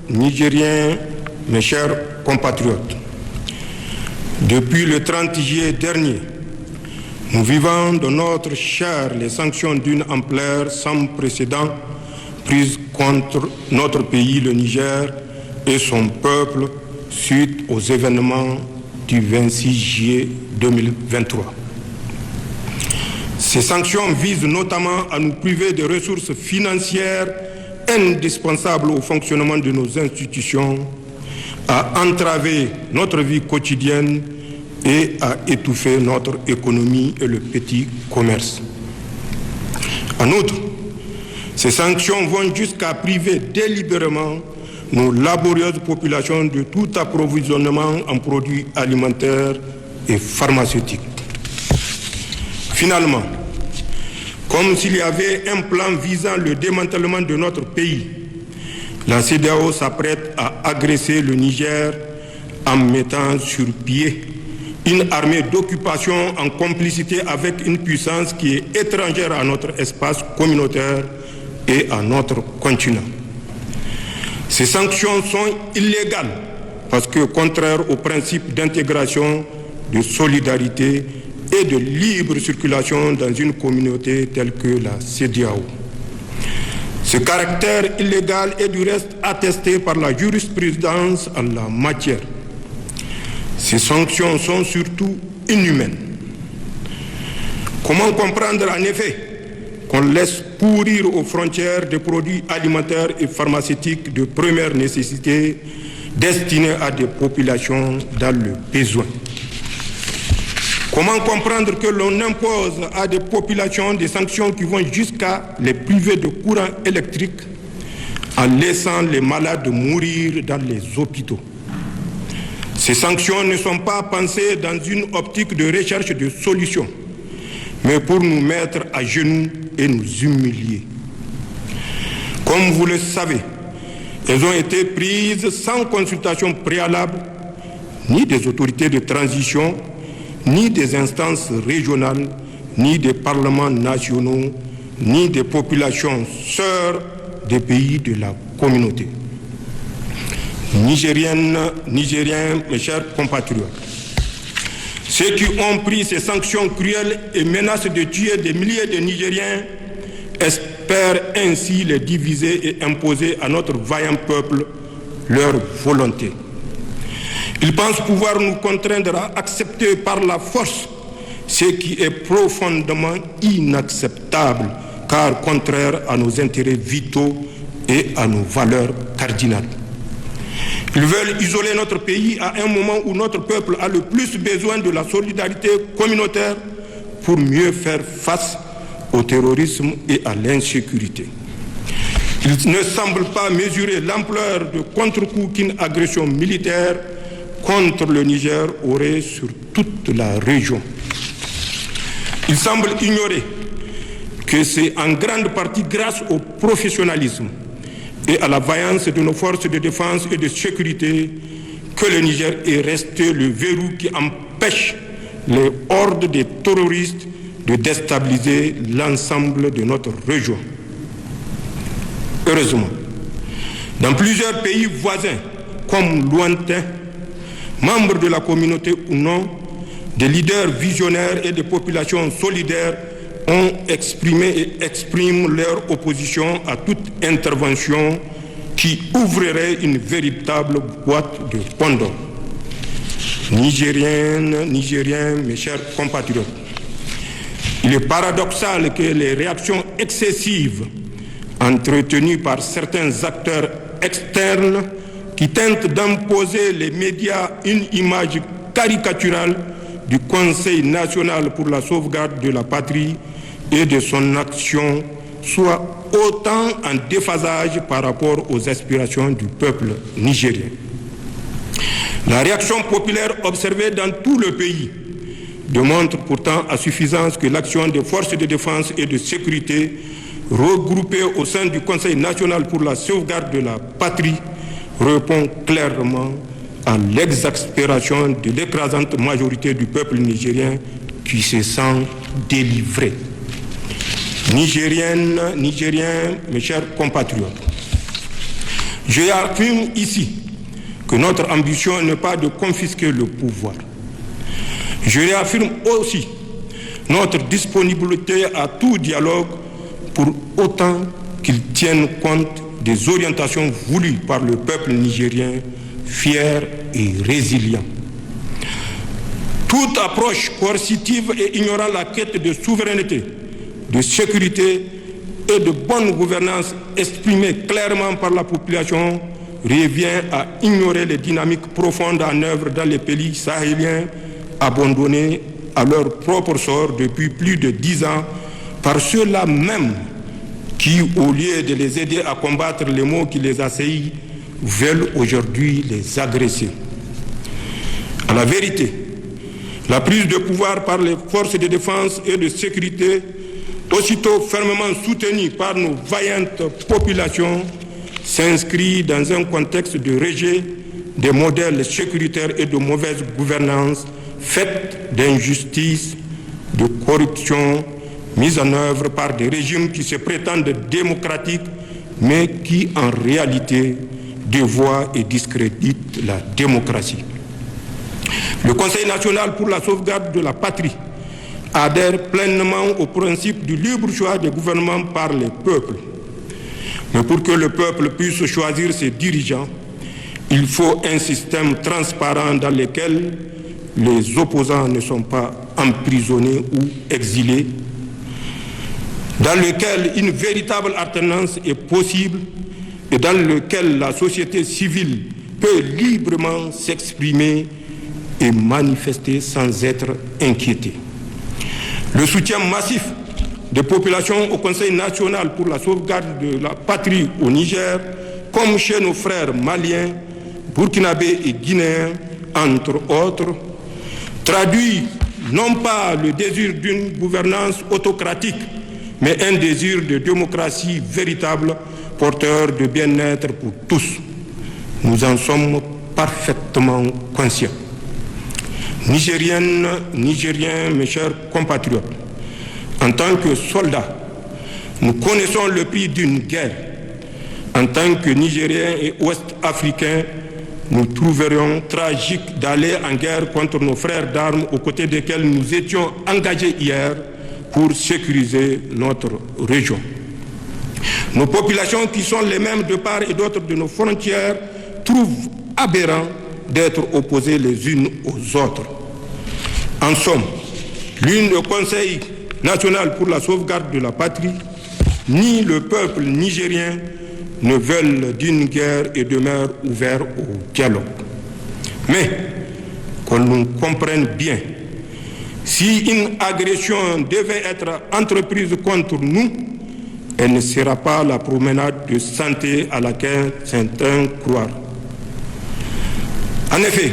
Nigériens, mes chers compatriotes, depuis le 30 juillet dernier, nous vivons de notre chair les sanctions d'une ampleur sans précédent prises contre notre pays, le Niger, et son peuple suite aux événements du 26 juillet 2023. Ces sanctions visent notamment à nous priver des ressources financières indispensables au fonctionnement de nos institutions, à entraver notre vie quotidienne et à étouffer notre économie et le petit commerce. En outre, ces sanctions vont jusqu'à priver délibérément nos laborieuses populations de tout approvisionnement en produits alimentaires et pharmaceutiques. Finalement, comme s'il y avait un plan visant le démantèlement de notre pays, la CEDEAO s'apprête à agresser le Niger en mettant sur pied une armée d'occupation en complicité avec une puissance qui est étrangère à notre espace communautaire et à notre continent. Ces sanctions sont illégales parce que contraires au principe d'intégration, de solidarité et de libre circulation dans une communauté telle que la CEDEAO. Ce caractère illégal est du reste attesté par la jurisprudence en la matière. Ces sanctions sont surtout inhumaines. Comment comprendre en effet qu'on laisse pourrir aux frontières des produits alimentaires et pharmaceutiques de première nécessité destinés à des populations dans le besoin? Comment comprendre que l'on impose à des populations des sanctions qui vont jusqu'à les priver de courant électrique en laissant les malades mourir dans les hôpitaux? Ces sanctions ne sont pas pensées dans une optique de recherche de solutions, mais pour nous mettre à genoux et nous humilier. Comme vous le savez, elles ont été prises sans consultation préalable, ni des autorités de transition, ni des instances régionales, ni des parlements nationaux, ni des populations sœurs des pays de la communauté. Nigériennes, Nigériens, mes chers compatriotes, ceux qui ont pris ces sanctions cruelles et menacent de tuer des milliers de Nigériens espèrent ainsi les diviser et imposer à notre vaillant peuple leur volonté. Ils pensent pouvoir nous contraindre à accepter par la force ce qui est profondément inacceptable, car contraire à nos intérêts vitaux et à nos valeurs cardinales. Ils veulent isoler notre pays à un moment où notre peuple a le plus besoin de la solidarité communautaire pour mieux faire face au terrorisme et à l'insécurité. Ils ne semblent pas mesurer l'ampleur de contre-coup qu'une agression militaire contre le Niger aurait sur toute la région. Ils semblent ignorer que c'est en grande partie grâce au professionnalisme et à la vaillance de nos forces de défense et de sécurité que le Niger est resté le verrou qui empêche les hordes de terroristes de déstabiliser l'ensemble de notre région. Heureusement, dans plusieurs pays voisins, comme lointains, membres de la communauté ou non, des leaders visionnaires et des populations solidaires ont exprimé et expriment leur opposition à toute intervention qui ouvrirait une véritable boîte de Pandore. Nigériennes, Nigériens, mes chers compatriotes, il est paradoxal que les réactions excessives entretenues par certains acteurs externes qui tentent d'imposer les médias une image caricaturale du Conseil national pour la sauvegarde de la patrie et de son action soient autant en déphasage par rapport aux aspirations du peuple nigérien. La réaction populaire observée dans tout le pays démontre pourtant à suffisance que l'action des forces de défense et de sécurité regroupées au sein du Conseil national pour la sauvegarde de la patrie répond clairement à l'exaspération de l'écrasante majorité du peuple nigérien qui se sent délivré. Nigériennes, Nigériens, mes chers compatriotes, Je affirme ici que notre ambition n'est pas de confisquer le pouvoir. Je réaffirme aussi notre disponibilité à tout dialogue pour autant qu'il tienne compte des orientations voulues par le peuple nigérien, fier et résilient. Toute approche coercitive et ignorant la quête de souveraineté, de sécurité et de bonne gouvernance exprimée clairement par la population revient à ignorer les dynamiques profondes en œuvre dans les pays sahéliens abandonnés à leur propre sort depuis plus de 10 ans par ceux-là même qui, au lieu de les aider à combattre les maux qui les assaillent, veulent aujourd'hui les agresser. À la vérité, la prise de pouvoir par les forces de défense et de sécurité, aussitôt fermement soutenue par nos vaillantes populations, s'inscrit dans un contexte de rejet des modèles sécuritaires et de mauvaise gouvernance faite d'injustice, de corruption, mise en œuvre par des régimes qui se prétendent démocratiques, mais qui en réalité dévoient et discréditent la démocratie. Le Conseil national pour la sauvegarde de la patrie adhère pleinement au principe du libre choix des gouvernements par les peuples. Mais pour que le peuple puisse choisir ses dirigeants, il faut un système transparent dans lequel les opposants ne sont pas emprisonnés ou exilés, dans lequel une véritable alternance est possible et dans lequel la société civile peut librement s'exprimer et manifester sans être inquiétée. Le soutien massif des populations au Conseil national pour la sauvegarde de la patrie au Niger, comme chez nos frères maliens, burkinabés et guinéens, entre autres, traduit non pas le désir d'une gouvernance autocratique, mais un désir de démocratie véritable, porteur de bien-être pour tous. Nous en sommes parfaitement conscients. Nigériennes, Nigériens, mes chers compatriotes, en tant que soldats, nous connaissons le prix d'une guerre. En tant que Nigériens et Ouest-Africains, nous trouverions tragique d'aller en guerre contre nos frères d'armes aux côtés desquels nous étions engagés hier pour sécuriser notre région. Nos populations, qui sont les mêmes de part et d'autre de nos frontières, trouvent aberrant d'être opposées les unes aux autres. En somme, ni le Conseil national pour la sauvegarde de la patrie, ni le peuple nigérien ne veulent d'une guerre et demeurent ouverts au dialogue. Mais, qu'on nous comprenne bien, si une agression devait être entreprise contre nous, elle ne sera pas la promenade de santé à laquelle certains croient. En effet,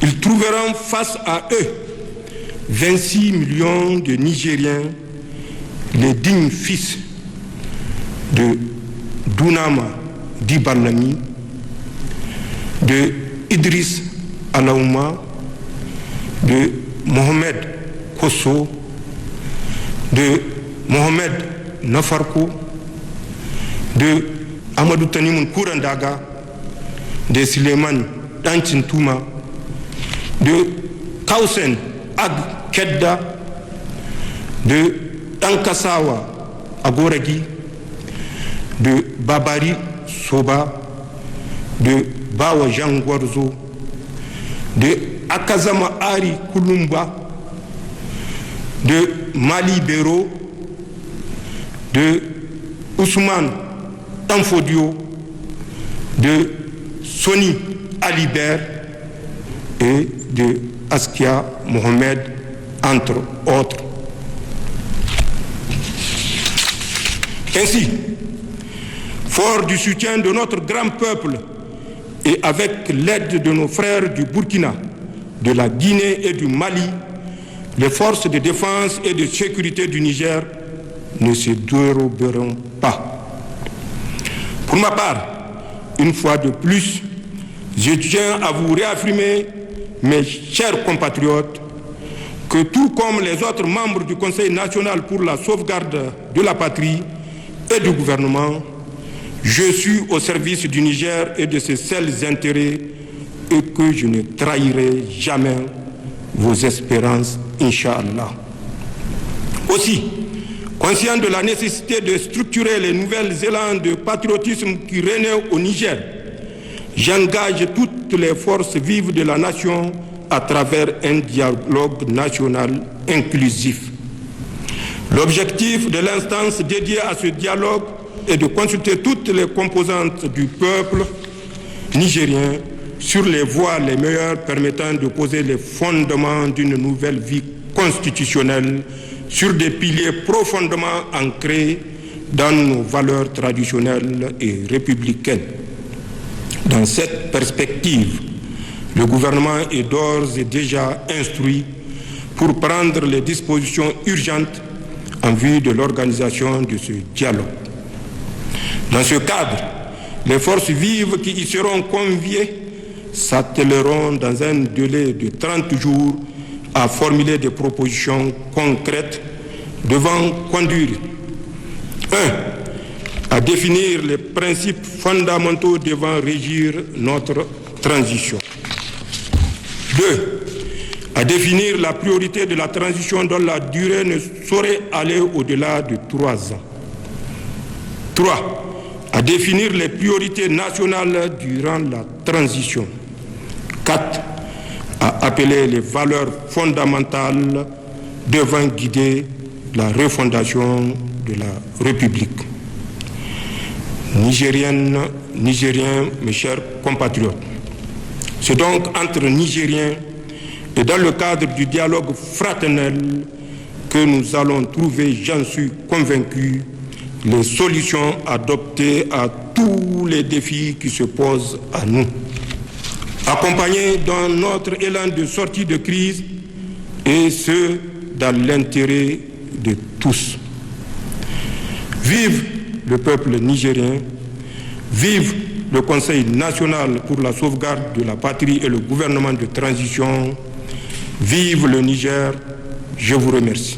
ils trouveront face à eux 26 millions de Nigériens, les dignes fils de Dunama Dibalami, de Idriss Alaouma, de Mohamed Kosso, de Mohamed Nafarko, de Amadou Tanimoun Kourandaga, de Suleiman Danchintouma, de Kausen Ag Kedda, de Tankasawa Agoragi, de Babari Soba, de Bawa Jangwarzo, de Akazama Ari Kulumba, de Mali Bero, de Ousmane Tanfodio, de Soni Alibert et de Askia Mohamed, entre autres. Ainsi, fort du soutien de notre grand peuple et avec l'aide de nos frères du Burkina, de la Guinée et du Mali, les forces de défense et de sécurité du Niger ne se déroberont pas. Pour ma part, une fois de plus, je tiens à vous réaffirmer, mes chers compatriotes, que tout comme les autres membres du Conseil national pour la sauvegarde de la patrie et du gouvernement, Je suis au service du Niger et de ses seuls intérêts et que je ne trahirai jamais vos espérances, Inch'Allah. Aussi, conscient de la nécessité de structurer les nouvelles élans de patriotisme qui règnent au Niger, j'engage toutes les forces vives de la nation à travers un dialogue national inclusif. L'objectif de l'instance dédiée à ce dialogue est de consulter toutes les composantes du peuple nigérien sur les voies les meilleures permettant de poser les fondements d'une nouvelle vie constitutionnelle sur des piliers profondément ancrés dans nos valeurs traditionnelles et républicaines. Dans cette perspective, le gouvernement est d'ores et déjà instruit pour prendre les dispositions urgentes en vue de l'organisation de ce dialogue. Dans ce cadre, les forces vives qui y seront conviées s'attelleront dans un délai de 30 jours à formuler des propositions concrètes devant conduire 1. À définir les principes fondamentaux devant régir notre transition. 2. À définir la priorité de la transition dont la durée ne saurait aller au-delà de 3 ans. 3. À définir les priorités nationales durant la transition. 4. À appeler les valeurs fondamentales devant guider la refondation de la République. Nigériennes, Nigériens, mes chers compatriotes, c'est donc entre Nigériens et dans le cadre du dialogue fraternel que nous allons trouver, j'en suis convaincu, les solutions adoptées à tous les défis qui se posent à nous. Accompagnés dans notre élan de sortie de crise, et ce, dans l'intérêt de tous. Vive le peuple nigérien, vive le Conseil national pour la sauvegarde de la patrie et le gouvernement de transition, vive le Niger, je vous remercie.